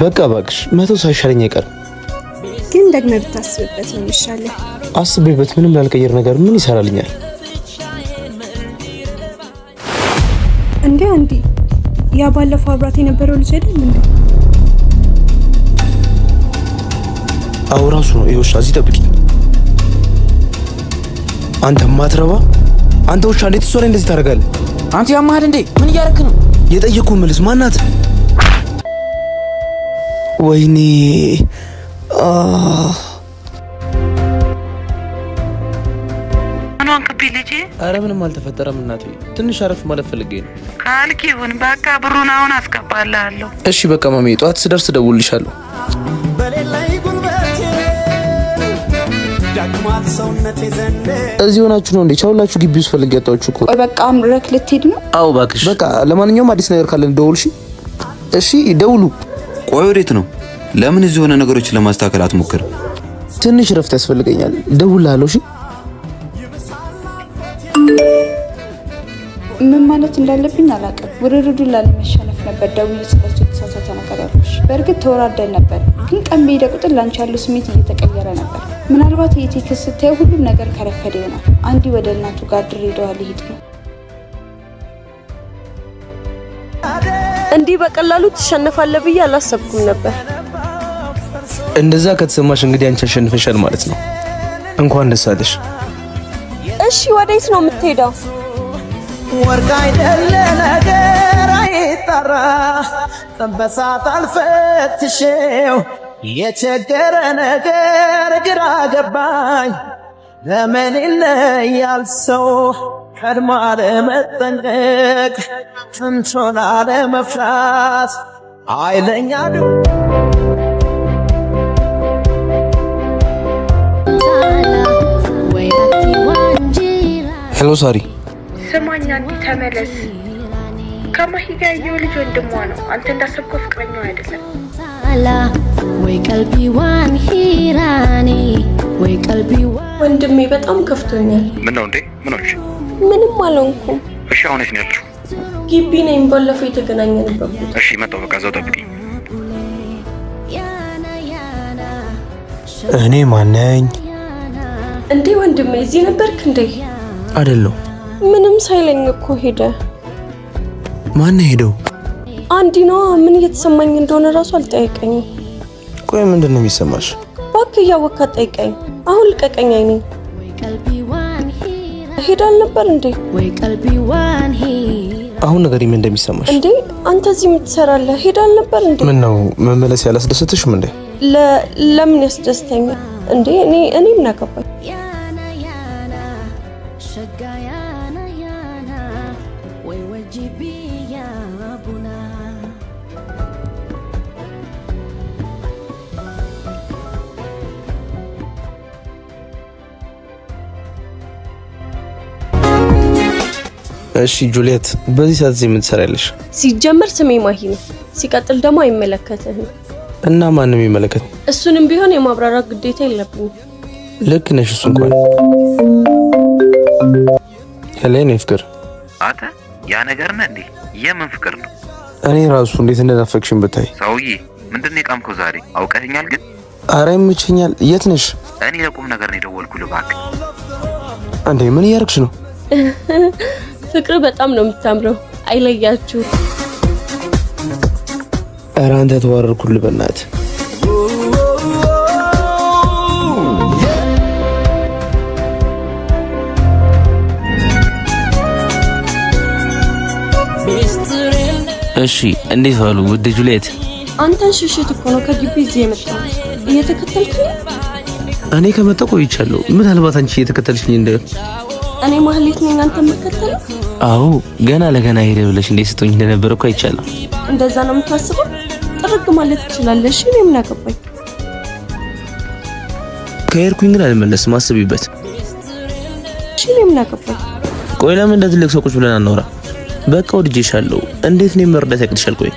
በቃ ባክሽ መቶ ሳይሻለኝ አይቀር ግን ደግመህ ብታስብበት ነው የሚሻለው አስቤበት ምንም ያልቀየር ነገር ምን ይሰራልኛል እንዴ አንዲ ያ ባለፈው አብራት የነበረው ልጅ አይደል እንዴ አውራሱ ነው ይወሻ እዚህ ጠብቂ አንተ ማትረባ አንተ ወሻ እንዴት ሶሪ እንደዚህ ታደርጋለህ አንተ ያማህል እንዴ ምን ያረክ ነው የጠየቁ መልስ ማናት ወይኔ አኗን ከቢልጂ አረ ምንም አልተፈጠረም እናቴ ትንሽ አረፍ ማለት ፈልጌ ነው ካልኪውን በቃ ብሩን አሁን አስቀባላለሁ እሺ በቃ ማሚ ጧት ስደርስ ደውልልሻለሁ እዚህ ሆናችሁ ነው እንዴ ቻውላችሁ ግቢ ውስጥ ፈልጌ ያጣችሁ እኮ በቃ አምረክ ልትሄድ ነው አው ባክሽ በቃ ለማንኛውም አዲስ ነገር ካለ ደውልሽ እሺ ደውሉ ቆይ ወዴት ነው ለምን እዚህ ሆነ ነገሮችን ለማስተካከል አትሞክር ትንሽ ረፍት ያስፈልገኛል ደውላለሁ እሺ ምን ማለት እንዳለብኝ አላቀም ወረዱን ላለመሻለፍ ነበር ደውዬ ስለሱ ተሳሳተ ነገር ያልኩሽ በርግጥ ተወራደል ነበር ግን ቀን በሄደ ቁጥር ላንቺ ያለው ስሜት እየተቀየረ ነበር ምናልባት የቴክስ ስታየው ሁሉም ነገር ከረፈደ ይሆናል አንዲ ወደ እናቱ ጋር ድሬዳዋ ሊሄድ ነው እንዲ በቀላሉ ተሸነፋለ ብዬ አላሰብኩም ነበር እንደዛ ከተሰማሽ እንግዲህ አንቺ አሸንፈሻል ማለት ነው እንኳን ደስ አለሽ እሺ ወዴት ነው የምትሄደው ወርቅ አይደለ ነገር አይጣራ ተንበሳት አልፈትሽው የቸገረ ነገር ግራ ገባኝ ለምን ይለያል ሰው ቀድሞ አለመጠንቀቅ ጥንቱን አለመፍራት ኃይለኛ ነው ሄሎ ሳሪ ስማኛ አንዲ ተመለስ ከማሂጋ የልጅ ወንድሟ ነው አንተ እንዳሰብከው ፍቅረኛው አይደለም ወይ ቀልቢ ዋን ሂራኒ ወይ ቀልቢ ወንድሜ በጣም ከፍቶኛል ምን ነው እንዴ ምን ሆነሽ ምንም አልሆንኩም እሺ አሁንስ ነው ያልሽው ግቢ ነኝ ባለፈው የተገናኘንበት እሺ መጣው በቃ ዘው ጠብቂኝ እኔ ማነኝ እንዴ ወንድሜ እዚህ ነበርክ እንዴ አይደለም ምንም ሳይለኝ እኮ ሄደ ማን ሄደው አንዲ ነው ምን እየተሰማኝ እንደሆነ ራሱ አልጠየቀኝም ቆይ ምንድነው የሚሰማሽ ባክ ያወካ ጠይቀኝ አሁን ልቀቀኝ አይኔ ሄዳል ነበር እንዴ ወይ ቀልቢ ዋን አሁን ነገር ምን እንደሚሰማሽ እንዴ አንተ እዚህ የምትሰራለህ ሄዳል ነበር እንዴ ምን ነው መመለስ ያላስደሰተሽም እንዴ ለምን ያስደስተኛል እንዴ እኔ ምን አገባኝ እሺ ጁሊየት በዚህ ሰዓት እዚህ ምን ትሰራለሽ ሲጀመር ስሜ ማሂ ነው ሲቀጥል ደግሞ አይመለከተህም እና ማንንም ይመለከት እሱንም ቢሆን የማብራራት ግዴታ የለብኝም ልክ ነሽ እሱ እንኳን ሄሌን ፍቅር አታ ያ ነገር ነው እንዴ የምን ፍቅር ነው እኔ ራሱ እንዴት እንደናፈቅሽኝ ብታይ ሰውዬ ምንድነው የቃምከው ዛሬ አውቀኸኛል ግን አረ ይመቸኛል የት ነሽ እኔ ለቁም ነገር ነው ደወልኩልህ ባክ አንዴ ምን ያርክሽ ነው ፍቅር በጣም ነው የምታምረው አይለያችሁ አረ አንተ ተዋረድኩልህ በእናት እሺ እንዴት ዋሉ ውድ ጁሊየት አንተን ሽሽት እኮ ነው ከግቢ እዚህ የመጣው እየተከተልከኝ እኔ ከመጣሁ ቆይቻለሁ ምናልባት አንቺ እየተከተልሽኝ እንደ እኔ ማህሌት ነኝ አንተ መከተል አዎ ገና ለገና ሄደ ብለሽ እንዴ ስትሆኝ እንደነበር እኮ አይቻለሁ እንደዛ ነው የምታስበው ጥርግ ማለት ትችላለሽ እኔ ምን አገባኝ ከሄድኩኝ ግን አልመለስም አስቢበት እኔ ምን አገባኝ ቆይ ለምን እንደትልቅ ሰው ቁጭ ብለን አናወራ በቃ ወድጄሻለሁ እንዴት ነው መርዳት ያቅድሻል ቆይ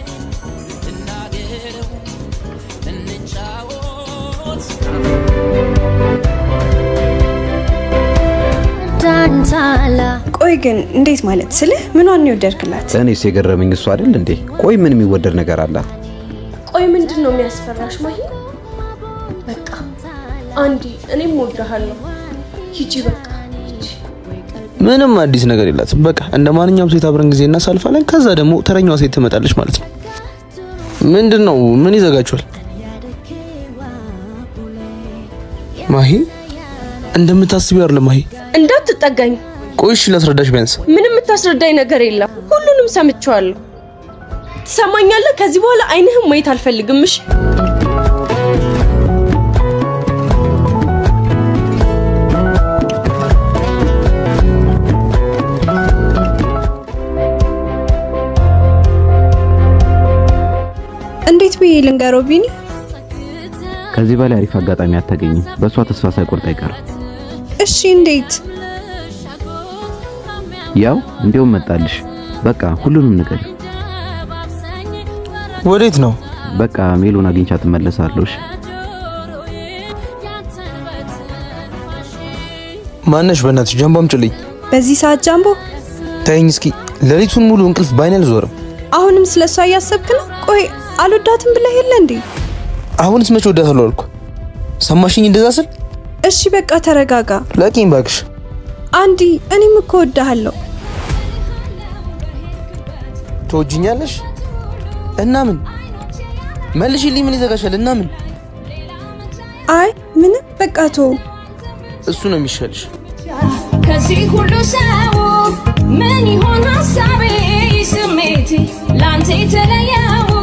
ቆይ ግን እንዴት ማለት ስለ ምን ዋን ይወደርክላት እኔስ የገረመኝ እሱ አይደል እንዴ ቆይ ምን የሚወደር ነገር አለ ቆይ ምንድነው የሚያስፈራሽ ማሂ? በቃ አንዲ እኔም ወድሃለሁ። ሂጂ በቃ ምንም አዲስ ነገር የላትም። በቃ እንደማንኛውም ሴት አብረን ጊዜ እናሳልፋለን። ከዛ ደግሞ ተረኛዋ ሴት ትመጣለች ማለት ነው። ምንድነው? ምን ይዘጋችኋል? ማሂ እንደምታስቢው አይደለም ማሂ። እንዳትጠጋኝ። ቆይሽ ላስረዳሽ ቢያንስ። ምንም የምታስረዳኝ ነገር የለም። ሁሉንም ሰምቻለሁ። ትሰማኛለህ? ከዚህ በኋላ አይንህም ማየት አልፈልግም። እሺ እንዴት ብዬ ልንገረው ቢኒ? ከዚህ በላይ አሪፍ አጋጣሚ አታገኝም። በሷ ተስፋ ሳይቆርጥ አይቀርም። እሺ እንዴት? ያው እንዴውም መጣልሽ። በቃ ሁሉንም ነገር። ወዴት ነው? በቃ ሜሉን አግኝቻት ተመለሳለሽ። ማነሽ? በእናትሽ ጃምቦ አምጪልኝ። በዚህ ሰዓት ጃምቦ? ተይኝ እስኪ። ሌሊቱን ሙሉ እንቅልፍ ባይኔ አልዞረም። አሁንም ስለሷ እያሰብክ ነው? ቆይ አልወዳትም ብለህ የለ እንዴ? አሁንስ መቼ ወዳታለሁ አልኩ? ሰማሽኝ እንደዛ ስል? እሺ በቃ ተረጋጋ። ለቂም ባክሽ። አንዲ እኔም እኮ ወዳሃለሁ። ትወጂኛለሽ? እና ምን መልሽልኝ። ምን ይዘጋሻል? እና ምን? አይ ምንም በቃ ተው። እሱ ነው የሚሻልሽ። ከዚህ ሁሉ ሰው ምን ይሆን ሐሳቤ ስሜቴ ላንተ የተለየው